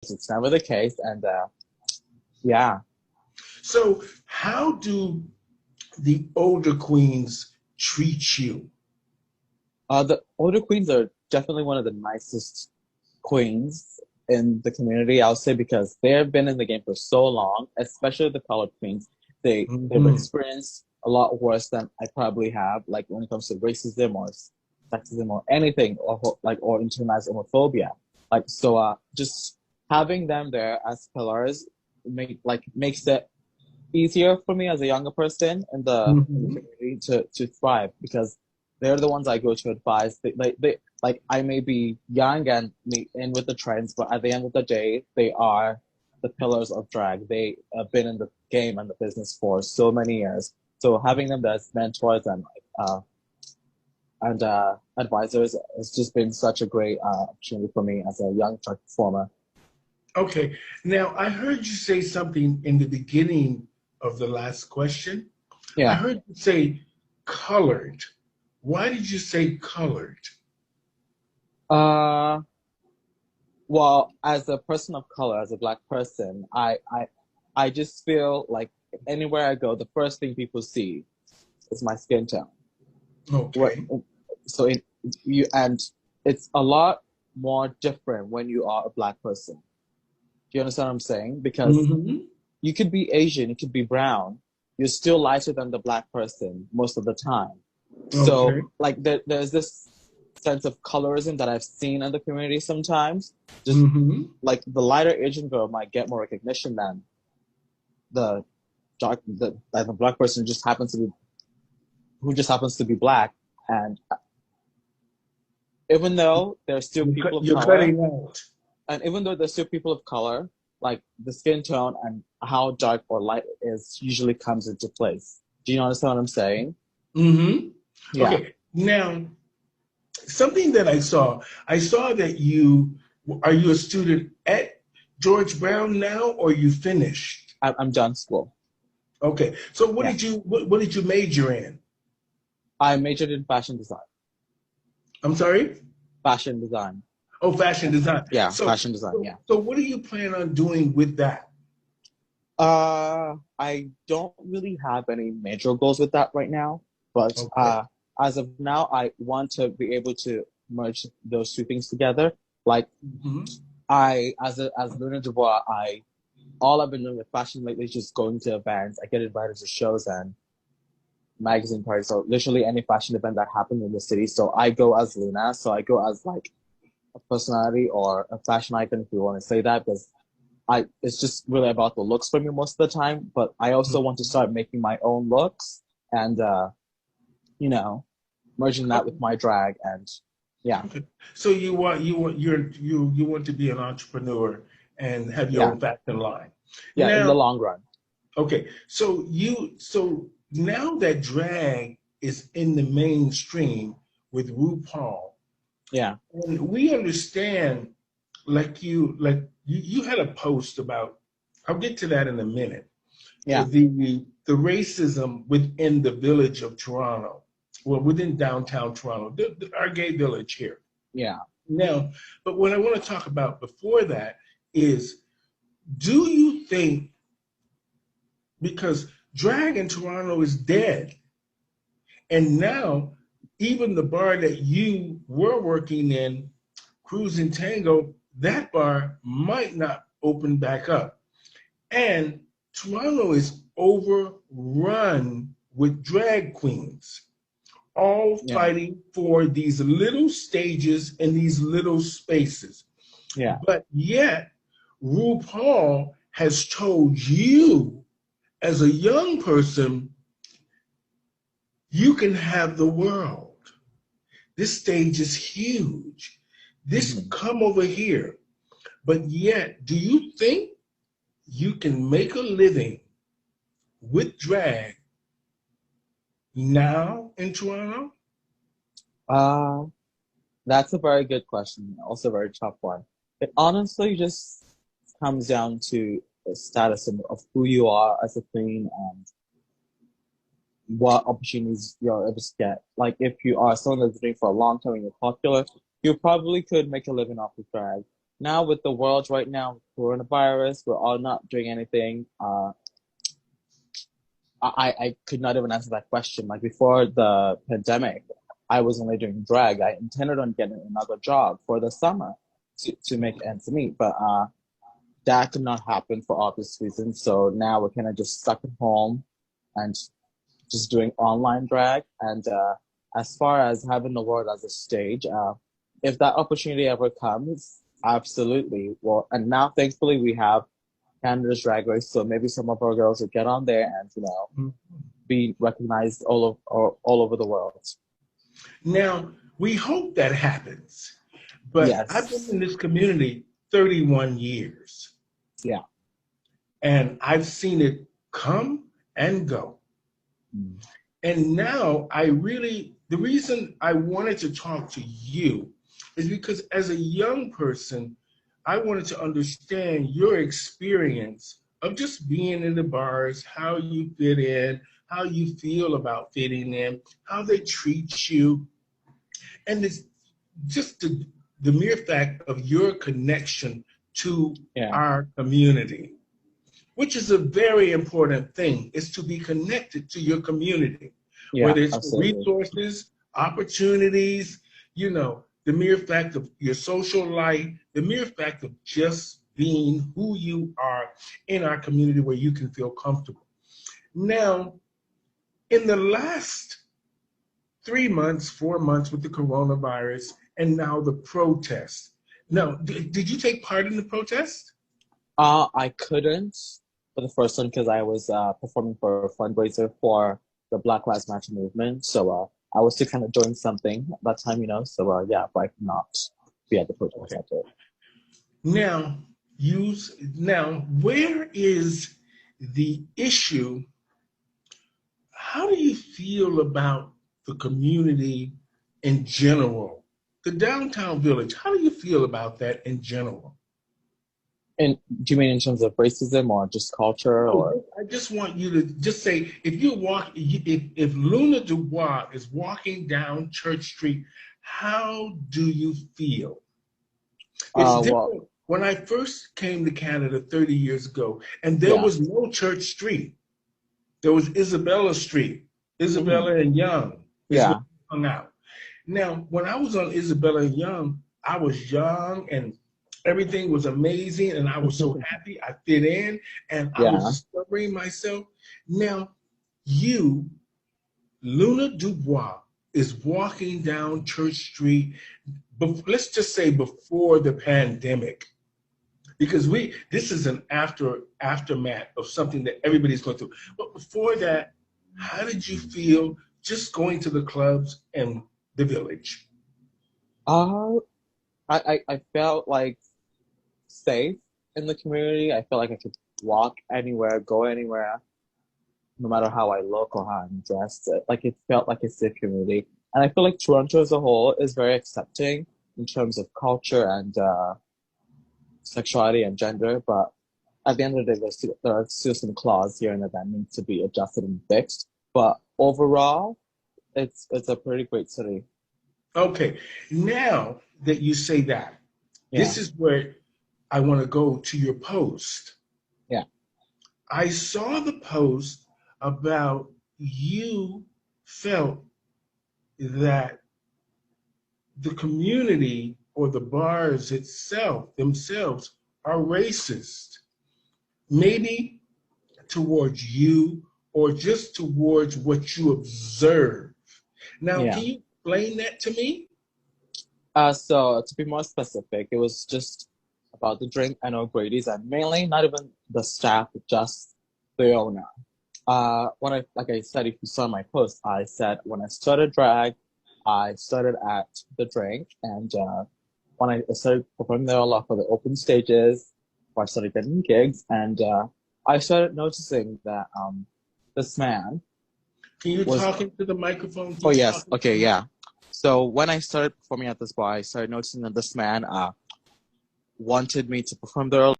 it's never the case. And yeah, So, how do the older queens treat you? the older queens are definitely one of the nicest queens in the community, I'll say, because they have been in the game for so long, especially the colored queens. They've Hmm. experienced a lot worse than I probably have, like when it comes to racism or sexism or anything, or internalized homophobia. Like so, just having them there as pillars makes it easier for me as a younger person in the Hmm. community to thrive because they're the ones I go to advise. They like I may be young and me in with the trends, but at the end of the day, they are the pillars of drag. They have been in the game and the business for so many years. So having them as mentors and advisors has just been such a great opportunity for me as a young drag performer. Okay. Now, I heard you say something in the beginning of the last question. I Yeah. heard you say colored. Why did you say colored? Uh, Well, as a person of color, as a black person, I just feel like anywhere I go, the first thing people see is my skin tone. What, Okay. so it you and it's a lot more different when you are a black person. Do you understand what I'm saying? Because Hmm. you could be Asian, you could be brown, you're still lighter than the black person most of the time. So Okay. like there's this sense of colorism that I've seen in the community sometimes. Just Hmm. like the lighter Asian girl might get more recognition than the the black person just happens to be who just happens to be black. And even though there's still people of You're color, cutting out. and even though there's still people of color, like the skin tone and how dark or light it is usually comes into place. Do you understand what I'm saying? Hmm. Yeah, Okay. Now, something that I saw that are you a student at George Brown now, or you finished? I'm done school. Okay. So Yeah, what did you major in? I majored in fashion design. I'm sorry? Fashion design. Oh, fashion design. Yeah, So, fashion design. so, Yeah. so what do you plan on doing with that? I don't really have any major goals with that right now, but Okay. as of now, I want to be able to merge those two things together. Like Hmm. as Luna Dubois, all I've been doing with fashion lately is just going to events. I get invited to shows and magazine parties, so literally any fashion event that happens in the city. So I go as Luna, so I go as like a personality or a fashion icon, if you want to say that, because it's just really about the looks for me most of the time, but I also want to start making my own looks and you know, merging that with my drag and yeah, Okay. So you want to be an entrepreneur and have your yeah, own fashion line. yeah, in the Now, long run. okay. So now that drag is in the mainstream with RuPaul, Yeah, and we understand, you had a post about. I'll get to that in a minute. yeah, The racism within the village of Toronto, well, within downtown Toronto, our gay village here. yeah. Now, but what I want to talk about before that is, do you think, because drag in Toronto is dead, and now even the bar that you were working in, Cruising Tango, that bar might not open back up. And Toronto is overrun with drag queens, all Yeah, fighting for these little stages and these little spaces. yeah. But yet, RuPaul has told you, as a young person, you can have the world. This stage is huge. This Hmm. come over here. But yet, do you think you can make a living with drag now in Toronto? Uh, that's a very good question. Also a very tough one. It honestly just comes down to the status of who you are as a queen and what opportunities you're able to get. Like if you are someone that's doing for a long time and you're popular, you probably could make a living off of drag. now with the world right now, coronavirus, we're all not doing anything. I could not even answer that question. Like before the pandemic, I was only doing drag. I intended on getting another job for the summer to make ends meet, but that could not happen for obvious reasons. So now we're kind of just stuck at home and just doing online drag. And as far as having the world as a stage, if that opportunity ever comes, absolutely. Well, and now thankfully we have Canada's Drag Race, so maybe some of our girls will get on there and be recognized all over the world. Now, we hope that happens, but I've been Yes. in this community 31 years, Yeah. and I've seen it come and go. Mm. And now the reason I wanted to talk to you is because as a young person, I wanted to understand your experience of just being in the bars, how you fit in, how you feel about fitting in, how they treat you. And it's just the mere fact of your connection to Yeah. our community, which is a very important thing, is to be connected to your community, Yeah, whether it's for absolutely. resources, opportunities, the mere fact of your social life, the mere fact of just being who you are in our community where you can feel comfortable. Now, in the last 3 months, 4 months with the coronavirus, and now the protest. Now, did you take part in the protest? I couldn't for the first one because I was performing for a fundraiser for the Black Lives Matter movement. So I was to kind of join something at that time, So yeah, but I could not be at the protest Okay. after it. Now, where is the issue? How do you feel about the community in general? The downtown village, how do you feel about that in general? And do you mean in terms of racism or just culture or? No, I just want you to just say if Luna Dubois is walking down Church Street, how do you feel? It's Well, different. When I first came to Canada 30 years ago, and there yeah. was no Church Street, there was Isabella Street. Hmm. Isabella and Young is where Yeah. we hung out. Now, when I was on Isabella and Young, I was young and everything was amazing, and I was so happy I fit in, and I was Yeah. discovering myself. Now, you, Luna Dubois, is walking down Church Street, but let's just say before the pandemic, because this is an aftermath of something that everybody's going through. But before that, how did you feel just going to the clubs and the village? Uh, I felt like safe in the community. I felt like I could walk anywhere, go anywhere, no matter how I look or how I'm dressed. Like it felt like a safe community. And I feel like Toronto as a whole is very accepting in terms of culture and sexuality and gender. But at the end of the day, there are still some clause here and there that need to be adjusted and fixed. But overall, it's a pretty great city. Okay, now that you say that, Yeah, this is where I want to go to your post. yeah, I saw the post about you felt that the community or the bars themselves are racist, maybe towards you or just towards what you observe. Now, yeah. can you explain that to me? So to be more specific, it was just about the drink and O'Grady's, and mainly not even the staff, just the owner. When like I said, if you saw my post, I said when I started drag, I started at the drink, and when I started performing there a lot for the open stages, I started getting gigs, and I started noticing that this man Can you was. talk into the microphone? Oh Keep yes, talking. okay, yeah. So when I started performing at this bar, I started noticing that this man wanted me to perform there